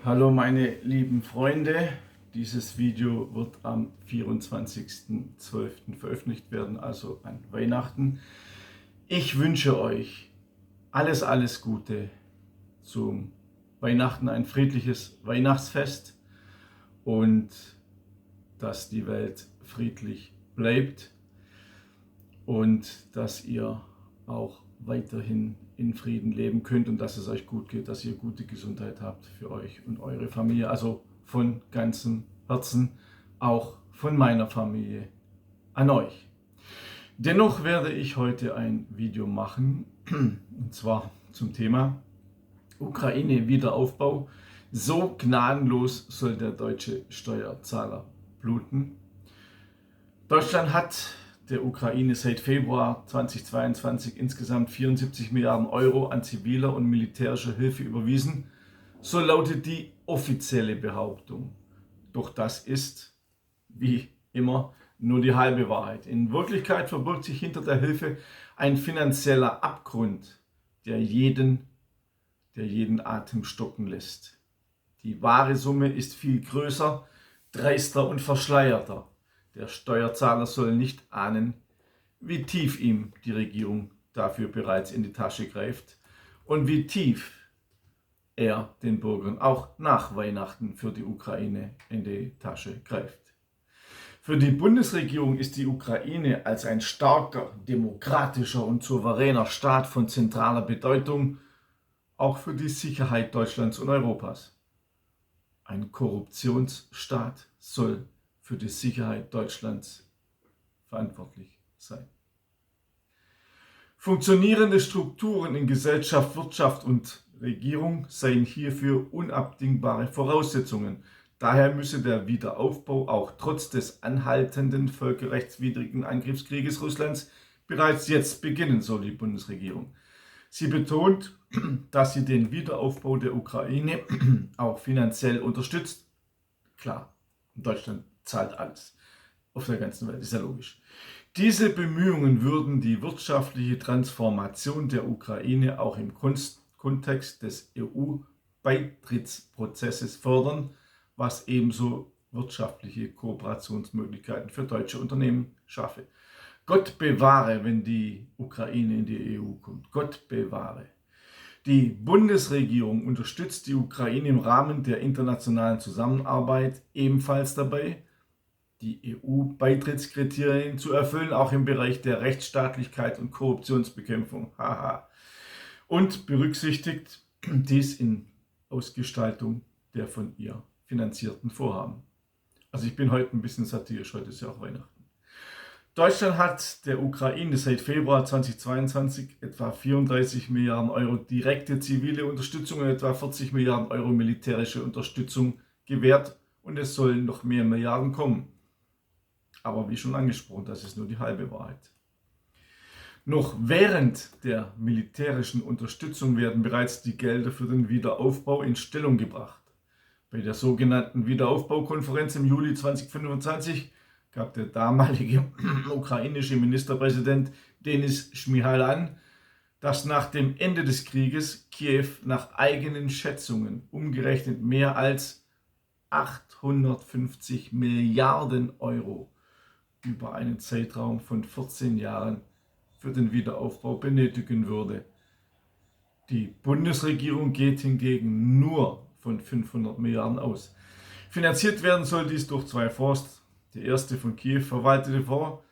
Hallo meine lieben Freunde, dieses Video wird am 24.12. veröffentlicht werden, also an Weihnachten. Ich wünsche euch alles Gute zum Weihnachten, ein friedliches Weihnachtsfest und dass die Welt friedlich bleibt und dass ihr auch weiterhin in Frieden leben könnt und dass es euch gut geht, dass ihr gute Gesundheit habt für euch und eure Familie. Also von ganzem Herzen, auch von meiner Familie an euch. Dennoch werde ich heute ein Video machen, und zwar zum Thema Ukraine-Wiederaufbau. So gnadenlos soll der deutsche Steuerzahler bluten. Deutschland hat der Ukraine seit Februar 2022 insgesamt 74 Milliarden Euro an ziviler und militärischer Hilfe überwiesen. So lautet die offizielle Behauptung. Doch das ist, wie immer, nur die halbe Wahrheit. In Wirklichkeit verbirgt sich hinter der Hilfe ein finanzieller Abgrund, der jeden Atem stocken lässt. Die wahre Summe ist viel größer, dreister und verschleierter. Der Steuerzahler soll nicht ahnen, wie tief ihm die Regierung dafür bereits in die Tasche greift und wie tief er den Bürgern auch nach Weihnachten für die Ukraine in die Tasche greift. Für die Bundesregierung ist die Ukraine als ein starker, demokratischer und souveräner Staat von zentraler Bedeutung, auch für die Sicherheit Deutschlands und Europas. Ein Korruptionsstaat soll für die Sicherheit Deutschlands verantwortlich sein. Funktionierende Strukturen in Gesellschaft, Wirtschaft und Regierung seien hierfür unabdingbare Voraussetzungen. Daher müsse der Wiederaufbau auch trotz des anhaltenden völkerrechtswidrigen Angriffskrieges Russlands bereits jetzt beginnen, so die Bundesregierung. Sie betont, dass sie den Wiederaufbau der Ukraine auch finanziell unterstützt. Klar, Deutschland zahlt alles auf der ganzen Welt, ist ja logisch. Diese Bemühungen würden die wirtschaftliche Transformation der Ukraine auch im Kontext des EU-Beitrittsprozesses fördern, was ebenso wirtschaftliche Kooperationsmöglichkeiten für deutsche Unternehmen schaffe. Gott bewahre, wenn die Ukraine in die EU kommt. Gott bewahre. Die Bundesregierung unterstützt die Ukraine im Rahmen der internationalen Zusammenarbeit ebenfalls dabei, die EU-Beitrittskriterien zu erfüllen, auch im Bereich der Rechtsstaatlichkeit und Korruptionsbekämpfung. Und berücksichtigt dies in Ausgestaltung der von ihr finanzierten Vorhaben. Also ich bin heute ein bisschen satirisch, heute ist ja auch Weihnachten. Deutschland hat der Ukraine seit Februar 2022 etwa 34 Milliarden Euro direkte zivile Unterstützung und etwa 40 Milliarden Euro militärische Unterstützung gewährt und es sollen noch mehr Milliarden kommen. Aber wie schon angesprochen, das ist nur die halbe Wahrheit. Noch während der militärischen Unterstützung werden bereits die Gelder für den Wiederaufbau in Stellung gebracht. Bei der sogenannten Wiederaufbaukonferenz im Juli 2025 gab der damalige ukrainische Ministerpräsident Denis Schmyhal an, dass nach dem Ende des Krieges Kiew nach eigenen Schätzungen umgerechnet mehr als 850 Milliarden Euro über einen Zeitraum von 14 Jahren für den Wiederaufbau benötigen würde. Die Bundesregierung geht hingegen nur von 500 Milliarden aus. Finanziert werden soll dies durch zwei Fonds. Der erste von Kiew verwaltete Fonds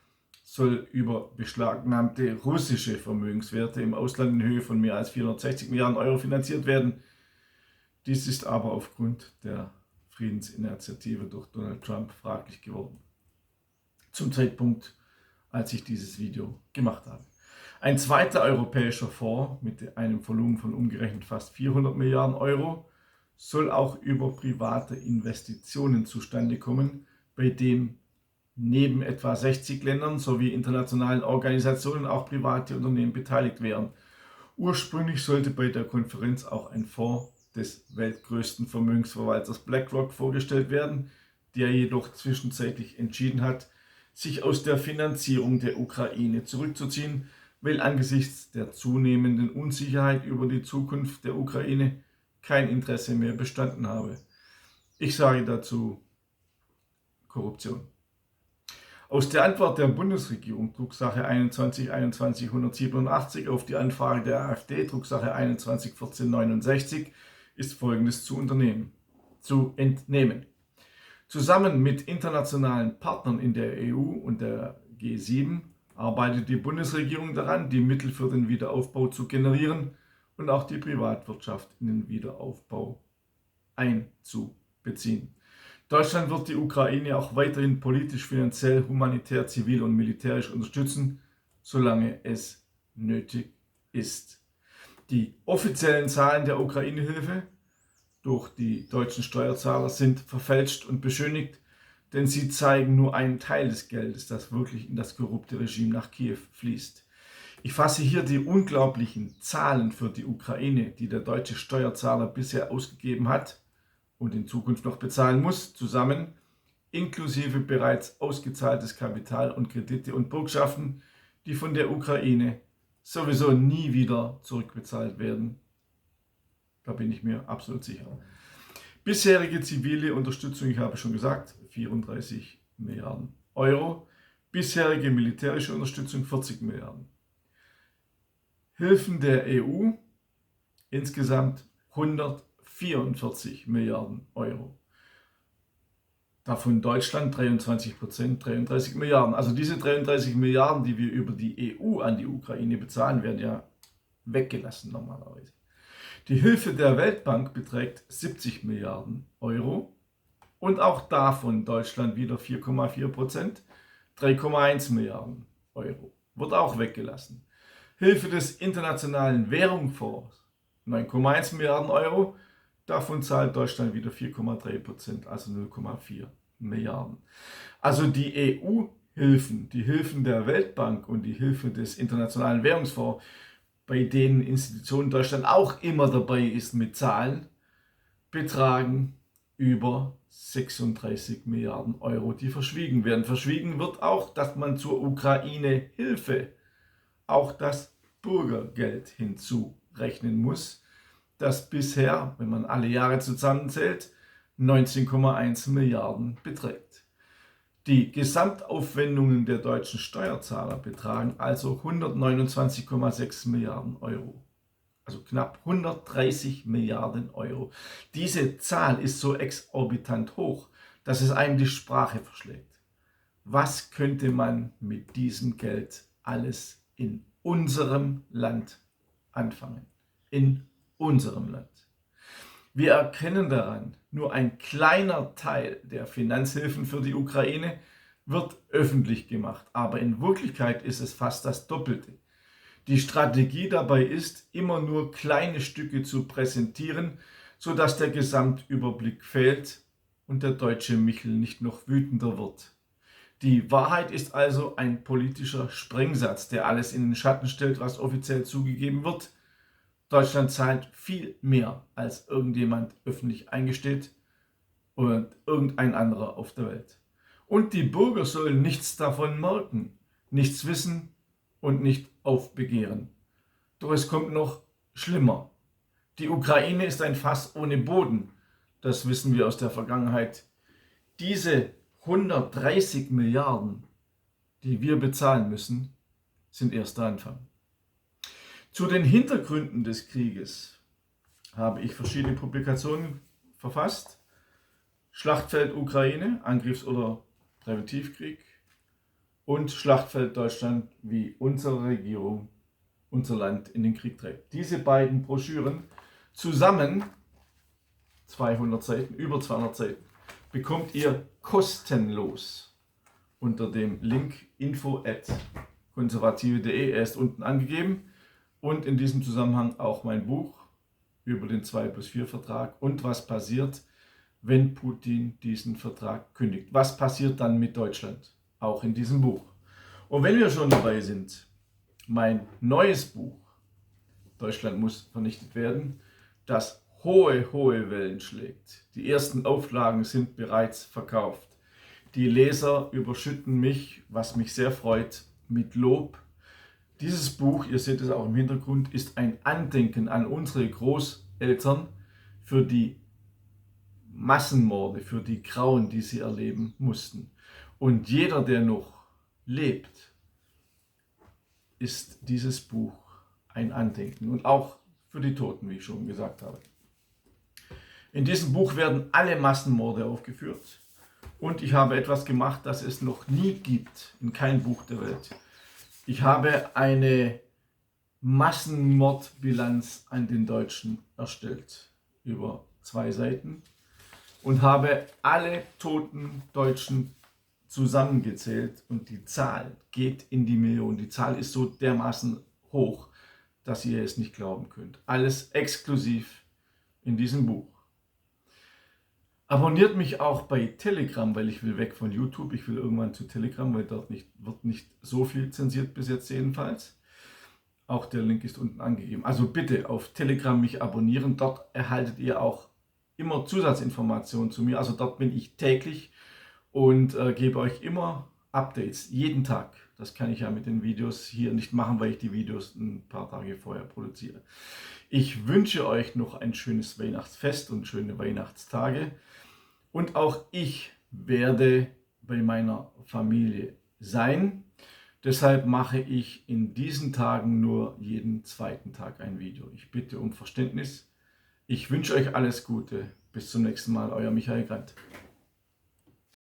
soll über beschlagnahmte russische Vermögenswerte im Ausland in Höhe von mehr als 460 Milliarden Euro finanziert werden. Dies ist aber aufgrund der Friedensinitiative durch Donald Trump fraglich geworden. Zum Zeitpunkt, als ich dieses Video gemacht habe. Ein zweiter europäischer Fonds mit einem Volumen von umgerechnet fast 400 Milliarden Euro soll auch über private Investitionen zustande kommen, bei dem neben etwa 60 Ländern sowie internationalen Organisationen auch private Unternehmen beteiligt wären. Ursprünglich sollte bei der Konferenz auch ein Fonds des weltgrößten Vermögensverwalters BlackRock vorgestellt werden, der jedoch zwischenzeitlich entschieden hat, sich aus der Finanzierung der Ukraine zurückzuziehen, weil angesichts der zunehmenden Unsicherheit über die Zukunft der Ukraine kein Interesse mehr bestanden habe. Ich sage dazu Korruption. Aus der Antwort der Bundesregierung, Drucksache 21-21-187, auf die Anfrage der AfD, Drucksache 21-14-69, ist Folgendes zu entnehmen. Zusammen mit internationalen Partnern in der EU und der G7 arbeitet die Bundesregierung daran, die Mittel für den Wiederaufbau zu generieren und auch die Privatwirtschaft in den Wiederaufbau einzubeziehen. Deutschland wird die Ukraine auch weiterhin politisch, finanziell, humanitär, zivil und militärisch unterstützen, solange es nötig ist. Die offiziellen Zahlen der Ukraine-Hilfe durch die deutschen Steuerzahler sind verfälscht und beschönigt, denn sie zeigen nur einen Teil des Geldes, das wirklich in das korrupte Regime nach Kiew fließt. Ich fasse hier die unglaublichen Zahlen für die Ukraine, die der deutsche Steuerzahler bisher ausgegeben hat und in Zukunft noch bezahlen muss, zusammen, inklusive bereits ausgezahltes Kapital und Kredite und Bürgschaften, die von der Ukraine sowieso nie wieder zurückbezahlt werden. Da bin ich mir absolut sicher. Bisherige zivile Unterstützung, ich habe schon gesagt, 34 Milliarden Euro. Bisherige militärische Unterstützung 40 Milliarden. Hilfen der EU insgesamt 144 Milliarden Euro. Davon Deutschland 23%, 33 Milliarden. Also diese 33 Milliarden, die wir über die EU an die Ukraine bezahlen, werden ja weggelassen normalerweise. Die Hilfe der Weltbank beträgt 70 Milliarden Euro und auch davon Deutschland wieder 4,4%, 3,1 Milliarden Euro. Wird auch weggelassen. Hilfe des Internationalen Währungsfonds 9,1 Milliarden Euro, davon zahlt Deutschland wieder 4,3%, also 0,4 Milliarden. Also die EU-Hilfen, die Hilfen der Weltbank und die Hilfe des Internationalen Währungsfonds, bei denen Institutionen Deutschland auch immer dabei ist mit Zahlen, betragen über 36 Milliarden Euro, die verschwiegen werden. Verschwiegen wird auch, dass man zur Ukraine-Hilfe auch das Bürgergeld hinzurechnen muss, das bisher, wenn man alle Jahre zusammenzählt, 19,1 Milliarden beträgt. Die Gesamtaufwendungen der deutschen Steuerzahler betragen also 129,6 Milliarden Euro. Also knapp 130 Milliarden Euro. Diese Zahl ist so exorbitant hoch, dass es einem die Sprache verschlägt. Was könnte man mit diesem Geld alles in unserem Land anfangen? In unserem Land. Wir erkennen daran, nur ein kleiner Teil der Finanzhilfen für die Ukraine wird öffentlich gemacht, aber in Wirklichkeit ist es fast das Doppelte. Die Strategie dabei ist, immer nur kleine Stücke zu präsentieren, sodass der Gesamtüberblick fehlt und der deutsche Michel nicht noch wütender wird. Die Wahrheit ist also ein politischer Sprengsatz, der alles in den Schatten stellt, was offiziell zugegeben wird. Deutschland zahlt viel mehr, als irgendjemand öffentlich eingesteht und irgendein anderer auf der Welt. Und die Bürger sollen nichts davon merken, nichts wissen und nicht aufbegehren. Doch es kommt noch schlimmer. Die Ukraine ist ein Fass ohne Boden. Das wissen wir aus der Vergangenheit. Diese 130 Milliarden, die wir bezahlen müssen, sind erst der Anfang. Zu den Hintergründen des Krieges habe ich verschiedene Publikationen verfasst. Schlachtfeld Ukraine, Angriffs- oder Präventivkrieg und Schlachtfeld Deutschland, wie unsere Regierung unser Land in den Krieg trägt. Diese beiden Broschüren zusammen, 200 Seiten, über 200 Seiten, bekommt ihr kostenlos unter dem Link info@konservative.de. Er ist unten angegeben. Und in diesem Zusammenhang auch mein Buch über den 2+4-Vertrag und was passiert, wenn Putin diesen Vertrag kündigt. Was passiert dann mit Deutschland? Auch in diesem Buch. Und wenn wir schon dabei sind, mein neues Buch, Deutschland muss vernichtet werden, das hohe Wellen schlägt. Die ersten Auflagen sind bereits verkauft. Die Leser überschütten mich, was mich sehr freut, mit Lob. Dieses Buch, ihr seht es auch im Hintergrund, ist ein Andenken an unsere Großeltern, für die Massenmorde, für die Grauen, die sie erleben mussten. Und jeder, der noch lebt, ist dieses Buch ein Andenken und auch für die Toten, wie ich schon gesagt habe. In diesem Buch werden alle Massenmorde aufgeführt und ich habe etwas gemacht, das es noch nie gibt in keinem Buch der Welt. Ich habe eine Massenmordbilanz an den Deutschen erstellt, über 2 Seiten, und habe alle toten Deutschen zusammengezählt und die Zahl geht in die Millionen. Die Zahl ist so dermaßen hoch, dass ihr es nicht glauben könnt. Alles exklusiv in diesem Buch. Abonniert mich auch bei Telegram, weil ich will weg von YouTube. Ich will irgendwann zu Telegram, weil dort wird nicht so viel zensiert, bis jetzt jedenfalls. Auch der Link ist unten angegeben. Also bitte auf Telegram mich abonnieren. Dort erhaltet ihr auch immer Zusatzinformationen zu mir. Also dort bin ich täglich und gebe euch immer Updates, jeden Tag. Das kann ich ja mit den Videos hier nicht machen, weil ich die Videos ein paar Tage vorher produziere. Ich wünsche euch noch ein schönes Weihnachtsfest und schöne Weihnachtstage. Und auch ich werde bei meiner Familie sein. Deshalb mache ich in diesen Tagen nur jeden 2. Tag ein Video. Ich bitte um Verständnis. Ich wünsche euch alles Gute. Bis zum nächsten Mal, euer Michael Grant.